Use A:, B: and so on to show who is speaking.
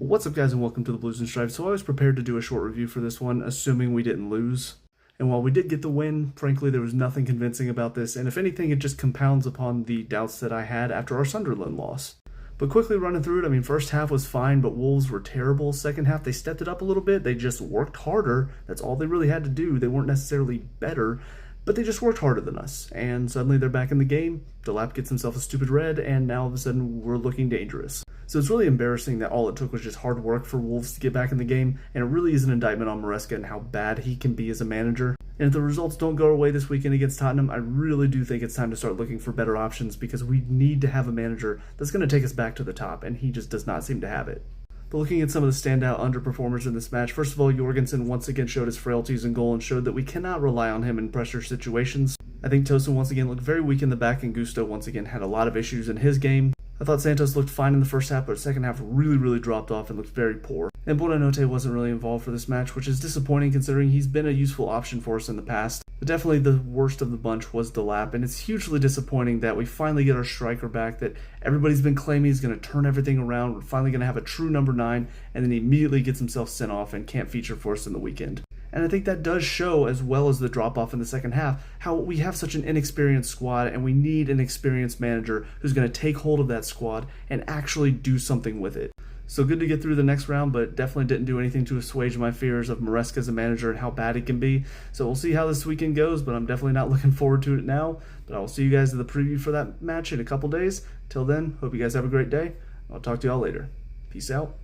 A: What's up, guys, and welcome to the Blues and Stripes. So I was prepared to do a short review for this one, assuming we didn't lose. And while we did get the win, frankly, there was nothing convincing about this, and if anything, it just compounds upon the doubts that I had after our Sunderland loss. But quickly running through it, first half was fine, but Wolves were terrible. Second half, they stepped it up a little bit. They just worked harder. That's all they really had to do. They weren't necessarily better, but they just worked harder than us. And suddenly they're back in the game. Delap gets himself a stupid red, and now all of a sudden we're looking dangerous. So it's really embarrassing that all it took was just hard work for Wolves to get back in the game, and it really is an indictment on Maresca and how bad he can be as a manager. And if the results don't go our way this weekend against Tottenham, I really do think it's time to start looking for better options, because we need to have a manager that's going to take us back to the top, and he just does not seem to have it. But looking at some of the standout underperformers in this match, first of all, Jorgensen once again showed his frailties in goal and showed that we cannot rely on him in pressure situations. I think Tosin once again looked very weak in the back, and Gusto once again had a lot of issues in his game. I thought Santos looked fine in the first half, but the second half really dropped off and looked very poor. And Buonanotte wasn't really involved for this match, which is disappointing considering he's been a useful option for us in the past. But definitely the worst of the bunch was Delap, and it's hugely disappointing that we finally get our striker back that everybody's been claiming is going to turn everything around. We're finally going to have a true number 9, and then he immediately gets himself sent off and can't feature for us in the weekend. And I think that does show, as well as the drop-off in the second half, how we have such an inexperienced squad, and we need an experienced manager who's going to take hold of that squad and actually do something with it. So good to get through the next round, but definitely didn't do anything to assuage my fears of Maresca as a manager and how bad he can be. So we'll see how this weekend goes, but I'm definitely not looking forward to it now. But I will see you guys at the preview for that match in a couple days. Till then, hope you guys have a great day. I'll talk to y'all later. Peace out.